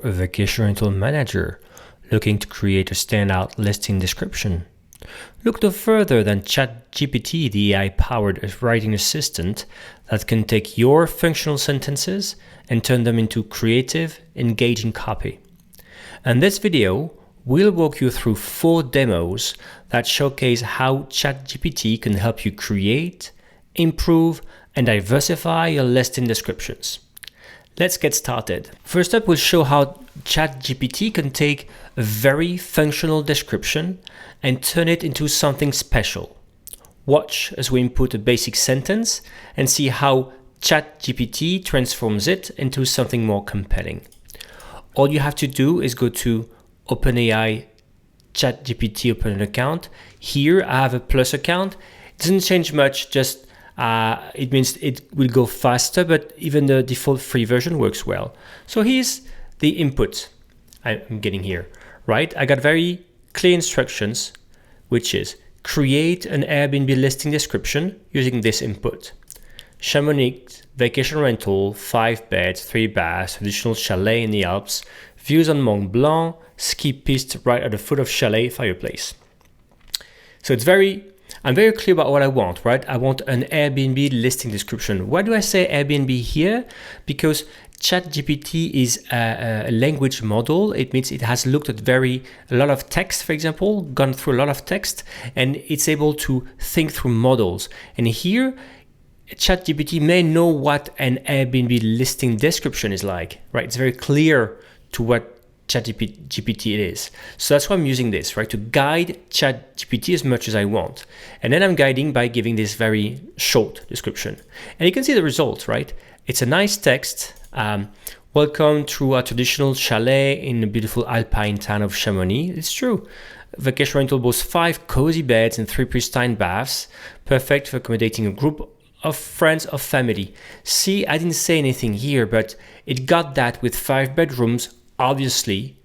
A vacation rental manager looking to create a standout listing description? Look no further than ChatGPT, the AI-powered writing assistant that can take your functional sentences and turn them into creative, engaging copy. In this video, we'll walk you through 4 demos that showcase how ChatGPT can help you create, improve, and diversify your listing descriptions. Let's get started. First up, we'll show how ChatGPT can take a very functional description and turn it into something special. Watch as we input a basic sentence and see how ChatGPT transforms it into something more compelling. All you have to do is go to OpenAI ChatGPT, open an account. Here I have a Plus account. It doesn't change much, just it means it will go faster, but even the default free version works well. So here's the input I'm getting here, right? I got very clear instructions, which is create an Airbnb listing description using this input. Chamonix, vacation rental, 5 beds, 3 baths, traditional chalet in the Alps, views on Mont Blanc, ski piste right at the foot of chalet, fireplace. So I'm very clear about what I want, right? I want an Airbnb listing description. Why do I say Airbnb here? Because ChatGPT is a language model. It means it has looked at a lot of text, for example, gone through a lot of text, and it's able to think through models. And here, ChatGPT may know what an Airbnb listing description is like, right? It's very clear to what ChatGPT it is. So that's why I'm using this, right? To guide ChatGPT as much as I want. And then I'm guiding by giving this very short description. And you can see the results, right? It's a nice text. Welcome to a traditional chalet in the beautiful alpine town of Chamonix. It's true. Vacation rental boasts 5 cozy beds and 3 pristine baths, perfect for accommodating a group of friends or family. See, I didn't say anything here, but it got that with 5 bedrooms. Obviously,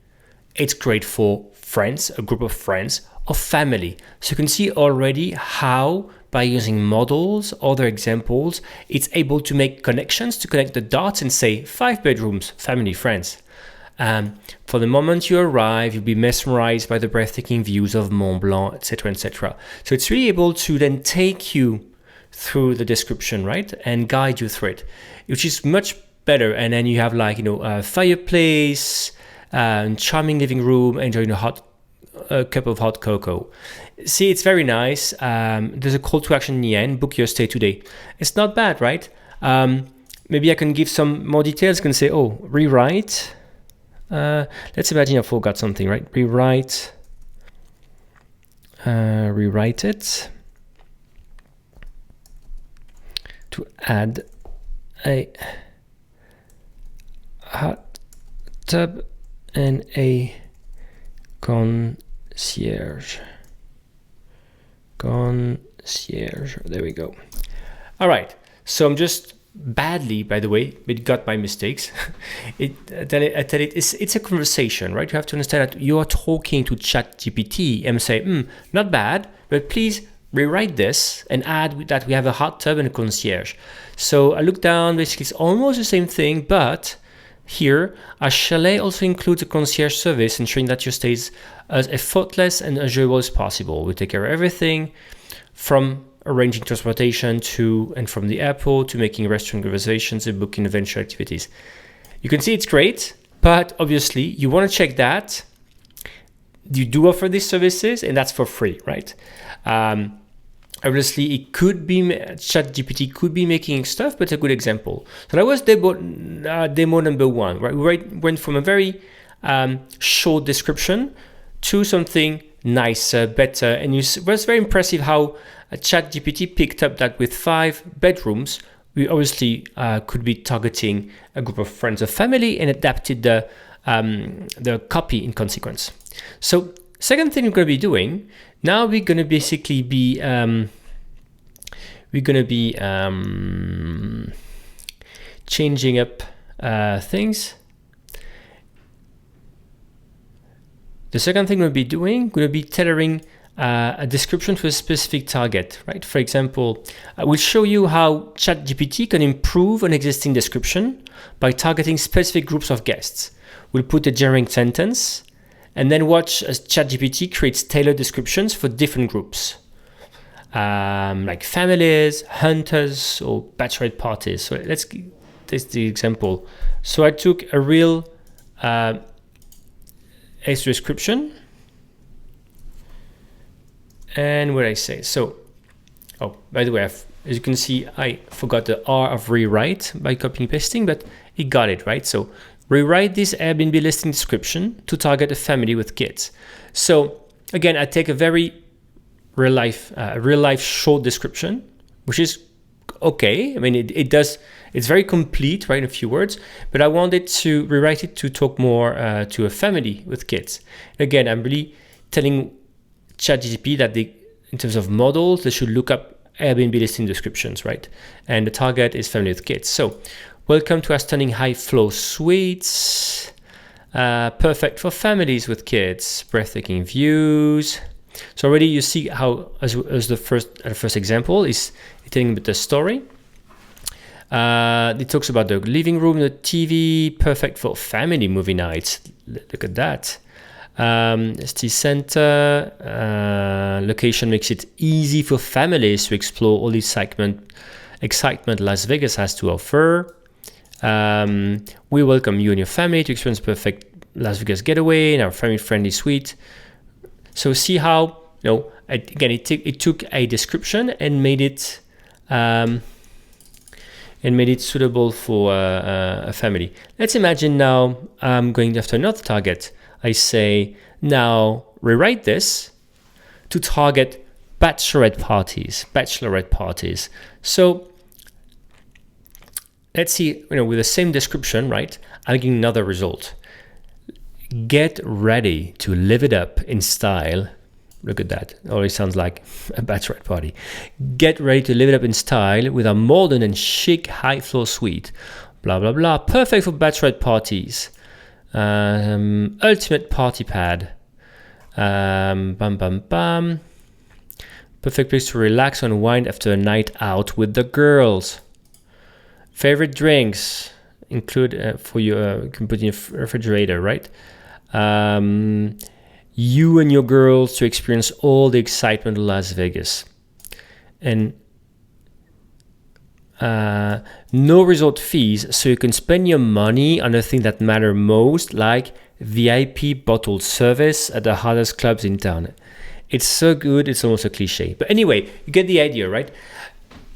it's great for friends, a group of friends, or family. So you can see already how, by using models, other examples, it's able to make connections, to connect the dots and say 5 bedrooms, family, friends. For the moment you arrive, you'll be mesmerized by the breathtaking views of Mont Blanc, etc., etc. So it's really able to then take you through the description, right, and guide you through it, which is much better. And then you have a fireplace, charming living room, enjoying a cup of hot cocoa. See, it's very nice. There's a call to action in the end, book your stay today. It's not bad, right? Maybe I can give some more details. I can say, rewrite. Let's imagine I forgot something, right? Rewrite it to add a hot tub and a concierge. There we go. All right. So I'm just badly, by the way, it got my mistakes. I tell it it's a conversation, right? You have to understand that you are talking to ChatGPT and say, not bad, but please rewrite this and add that we have a hot tub and a concierge. So I look down, basically it's almost the same thing, but here a chalet also includes a concierge service, ensuring that your stay is as effortless and enjoyable as possible. We take care of everything from arranging transportation to and from the airport to making restaurant reservations and booking adventure activities. You can see it's great, but obviously you want to check that you do offer these services, and that's for free, right? Obviously, it could be ChatGPT could be making stuff, but it's a good example. So that was demo number 1, right? We went from a very short description to something nicer, better, and it was very impressive how ChatGPT picked up that with 5 bedrooms, we obviously could be targeting a group of friends or family and adapted the copy in consequence. So second thing we're going to be doing, now we're going to basically be changing up things. The second thing we'll be doing, we're going to be tailoring a description to a specific target, right? For example, I will show you how ChatGPT can improve an existing description by targeting specific groups of guests. We'll put a generic sentence and then watch as ChatGPT creates tailored descriptions for different groups, like families, hunters, or bachelorette parties. So let's take the example. So I took a real extra description. And what I say, so, oh, by the way, as you can see, I forgot the R of rewrite by copying and pasting, but it got it, right? So rewrite this Airbnb listing description to target a family with kids. So again, I take a very real life short description, which is okay. I mean, it's very complete, right, in a few words, but I wanted to rewrite it to talk more to a family with kids. Again, I'm really telling ChatGPT that in terms of models, they should look up Airbnb listing descriptions, right? And the target is family with kids. So, welcome to our stunning high flow suites, perfect for families with kids, breathtaking views. So already you see how, as the first example, is telling about the story. It talks about the living room, the TV, perfect for family movie nights. Look at that. City center location makes it easy for families to explore all the excitement Las Vegas has to offer. We welcome you and your family to experience perfect Las Vegas getaway in our family-friendly suite. So see how, again, it took a description and made it suitable for a family. Let's imagine now I'm going after another target. I say, now rewrite this to target bachelorette parties. So let's see, with the same description, right? I'm getting another result. Get ready to live it up in style. Look at that. It always sounds like a bachelorette party. Get ready to live it up in style with a modern and chic high floor suite. Blah, blah, blah. Perfect for bachelorette parties. Ultimate party pad. Perfect place to relax and unwind after a night out with the girls. Favorite drinks include for you. You can put in your refrigerator, right? You and your girls to experience all the excitement of Las Vegas, and no resort fees, so you can spend your money on the things that matter most, like VIP bottled service at the hottest clubs in town. It's so good, it's almost a cliche. But anyway, you get the idea, right?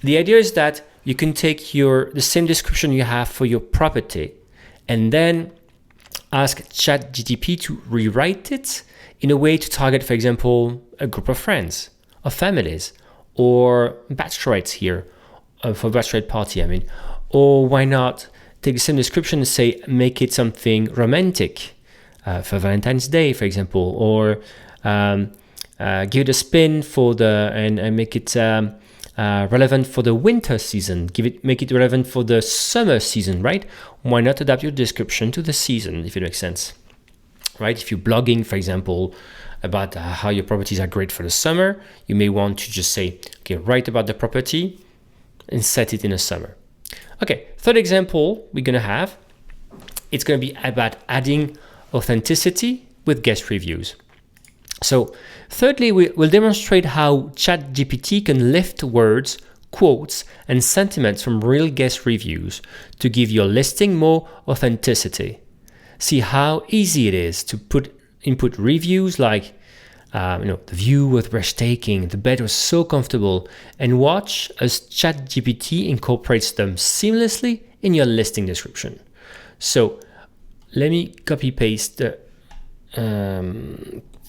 The idea is that you can take the same description you have for your property and then ask ChatGPT to rewrite it in a way to target, for example, a group of friends or families or bachelorettes here. For bachelorette party, or why not take the same description and say make it something romantic for Valentine's Day, for example, or give it a spin and make it relevant for the winter season. Make it relevant for the summer season, right? Why not adapt your description to the season, if it makes sense, right? If you're blogging, for example, about how your properties are great for the summer, you may want to just say, okay, write about the property and set it in the summer. Okay, third example we're going to have, it's going to be about adding authenticity with guest reviews. So thirdly, we'll demonstrate how ChatGPT can lift words, quotes, and sentiments from real guest reviews to give your listing more authenticity. See how easy it is to input reviews like, the view was breathtaking, the bed was so comfortable, and watch as ChatGPT incorporates them seamlessly in your listing description. So let me copy paste the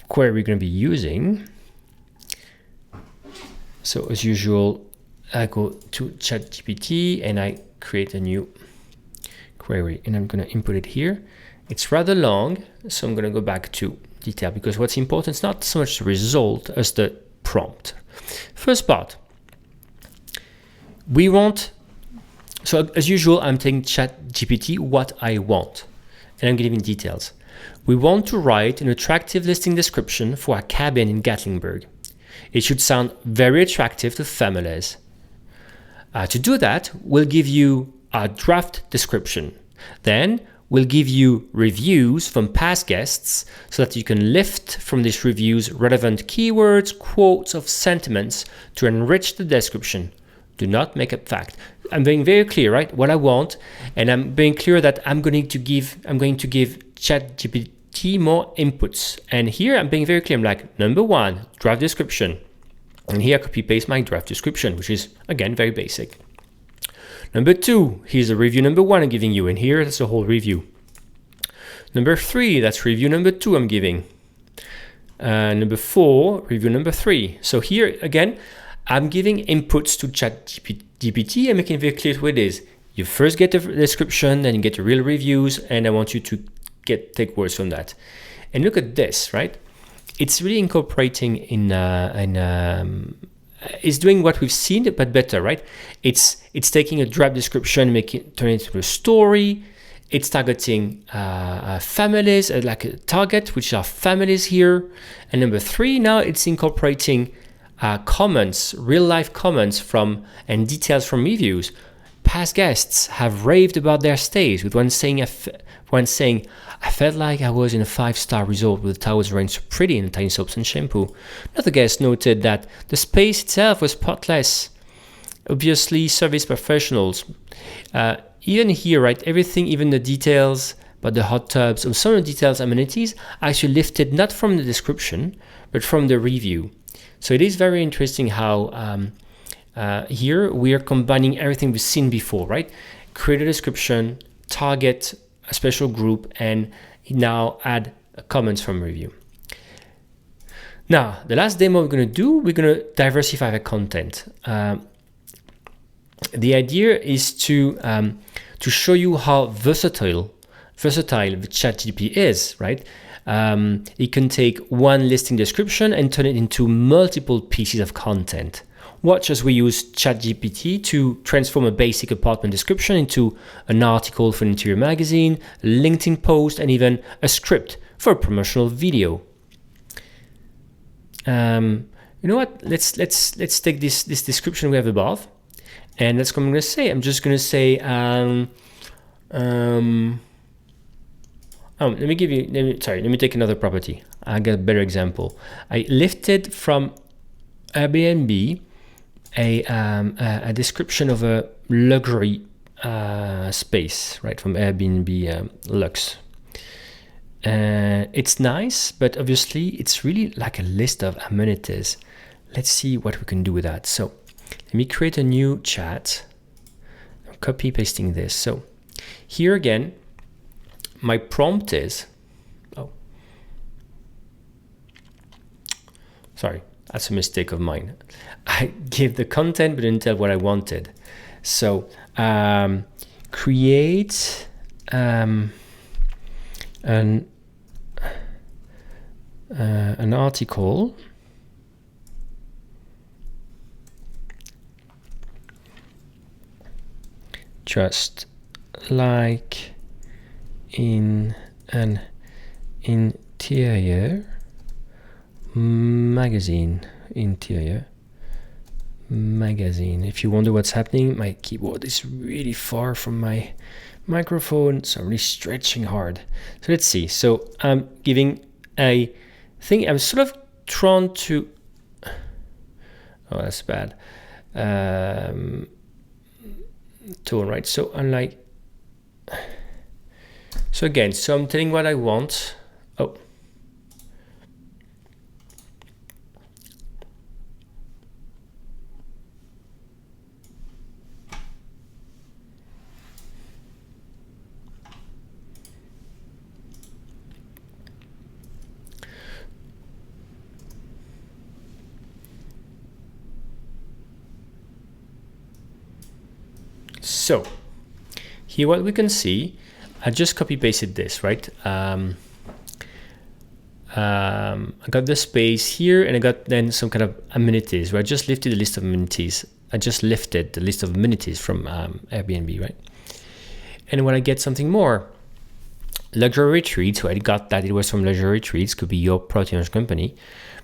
query we're going to be using. So as usual, I go to ChatGPT and I create a new query and I'm going to input it here. It's rather long, so I'm going to go back to detail because what's important is not so much the result as the prompt. First part, so as usual, I'm telling ChatGPT what I want and I'm giving details. We want to write an attractive listing description for a cabin in Gatlinburg. It should sound very attractive to families. To do that, we'll give you a draft description. Then we'll give you reviews from past guests so that you can lift from these reviews relevant keywords, quotes, of sentiments to enrich the description. Do not make up fact. I'm being very clear, right? What I want, and I'm being clear that I'm going to give ChatGPT more inputs. And here I'm being very clear. I'm like, number one, draft description. And here I copy paste my draft description, which is again very basic. Number two, here's a review number one I'm giving you, and here that's the whole review. Number three, that's review number two I'm giving. Number four, review number three. So here again, I'm giving inputs to ChatGPT and making it very clear what it is. You first get the description, then you get the real reviews, and I want you to take words from that. And look at this, right? It's really incorporating it's doing what we've seen, but better, right? It's taking a draft description, turning it into a story. It's targeting families, like a target, which are families here. And number three, now it's incorporating comments, real life comments and details from reviews. Past guests have raved about their stays, with one saying, I felt like I was in a 5-star resort with the towels arranged so pretty in tiny soaps and shampoo. Another guest noted that the space itself was spotless. Obviously, service professionals. Even here, right, everything, even the details about the hot tubs, or some of the details, amenities, are actually lifted not from the description, but from the review. So it is very interesting how here we are combining everything we've seen before, right? Create a description, target a special group, and now add comments from review. Now, the last demo we're going to do, we're going to diversify the content. The idea is to show you how versatile the ChatGPT is, right? It can take one listing description and turn it into multiple pieces of content. Watch as we use ChatGPT to transform a basic apartment description into an article for an interior magazine, a LinkedIn post, and even a script for a promotional video. You know what? Let's take this description we have above, and that's what I'm going to say. I'm just going to say, let me take another property. I got a better example. I lifted from Airbnb a description of a luxury space, right, from Airbnb Lux. It's nice, but obviously it's really like a list of amenities. Let's see what we can do with that. So let me create a new chat. I'm copy pasting this. So here again, my prompt is, sorry, that's a mistake of mine. I gave the content but didn't tell what I wanted. So create an article just like in an interior magazine. If you wonder what's happening, my keyboard is really far from my microphone, so I'm really stretching hard. So let's see. So I'm giving a thing. I'm sort of drawn to, oh, that's bad, tone, right? So I'm like, so again, so I'm telling what I want. Oh, so here what we can see, I just copy pasted this, right? I got the space here, and I got then some kind of amenities, right? I just lifted the list of amenities. I just lifted the list of amenities from Airbnb, right? And when I get something more, Luxury Retreats, so I got that it was from Luxury Retreats, could be your property insurance company,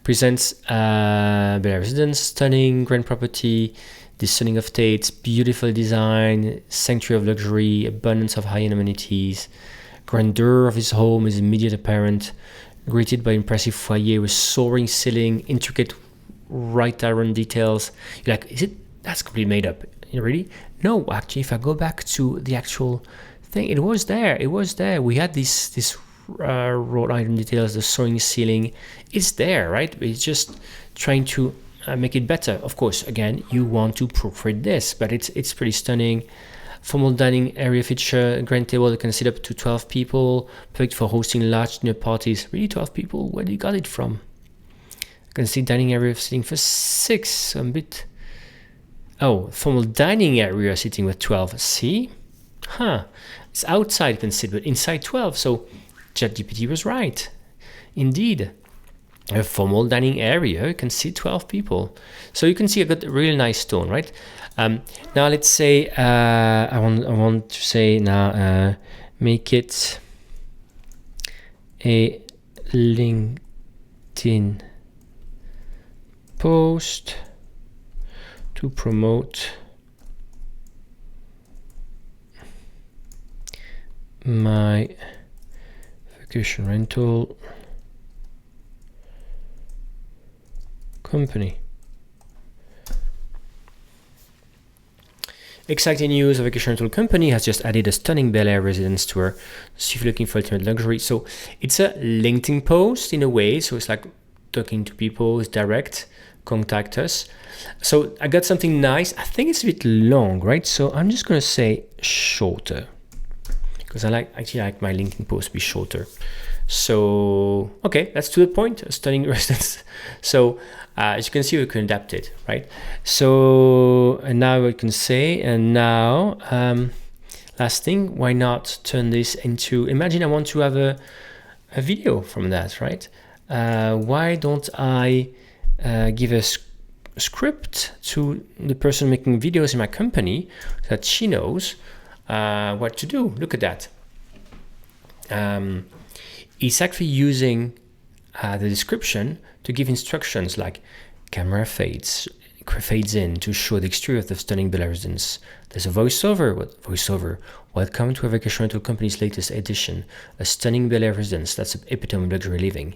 presents Bel Air Residence, stunning grand property, discerning of tastes, beautiful design, sanctuary of luxury, abundance of high-end amenities, grandeur of his home is immediate apparent, greeted by impressive foyer with soaring ceiling, intricate right iron details. You're like, is it? That's completely made up. Really? No, actually, if I go back to the actual thing, it was there. It was there. We had this wrought iron details, the soaring ceiling. It's there, right? It's just trying to make it better. Of course, again, you want to proofread this, but it's pretty stunning. Formal dining area feature, grand table that can sit up to 12 people, perfect for hosting large dinner parties. Really, 12 people? Where do you got it from? I can see dining area sitting for 6. So I'm a bit. Oh, formal dining area sitting with 12. See? Huh. It's outside you can sit, but inside 12. So ChatGPT was right. Indeed. A formal dining area, you can sit 12 people. So you can see I got a really nice tone, right? Now let's say I want to say now make it a LinkedIn post to promote my vacation rental company. Exciting news, a vacation rental company has just added a stunning Bel Air residence tour. So if you're looking for ultimate luxury, so it's a LinkedIn post in a way, so it's like talking to people, it's direct, contact us. So I got something nice. I think it's a bit long, right? So I'm just going to say shorter because I actually like my LinkedIn post to be shorter. So, okay, that's to the point, a stunning residence. So as you can see, we can adapt it, right? So, and now we can say, and now, last thing, why not turn this into, imagine I want to have a video from that, right? Why don't I give a script to the person making videos in my company so that she knows what to do? Look at that. It's actually using the description to give instructions like camera fades in to show the exterior of the stunning Bel Air residence. There's a voiceover. What voiceover? Welcome to a vacation rental company's latest edition, a stunning Bel Air residence that's an epitome of luxury living.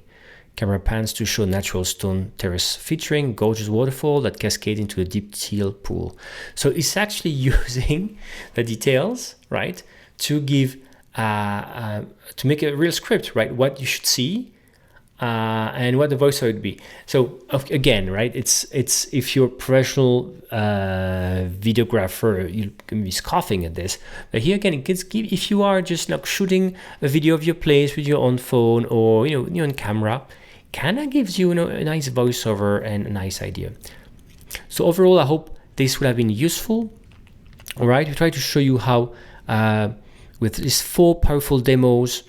Camera pans to show natural stone terrace featuring gorgeous waterfall that cascade into a deep teal pool. So it's actually using the details, right, to give to make a real script, right? What you should see and what the voiceover would be. So again, right? It's if you're a professional videographer, you can be scoffing at this. But here again, it gets if you are just like shooting a video of your place with your own phone or you're on camera, kind of gives you a nice voiceover and a nice idea. So overall, I hope this will have been useful. All right, we try to show you how. With these 4 powerful demos,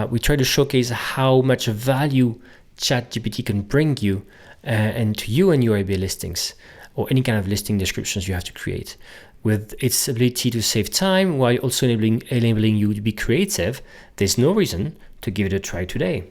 we try to showcase how much value ChatGPT can bring you and to you and your Airbnb listings or any kind of listing descriptions you have to create. With its ability to save time while also enabling you to be creative, there's no reason to give it a try today.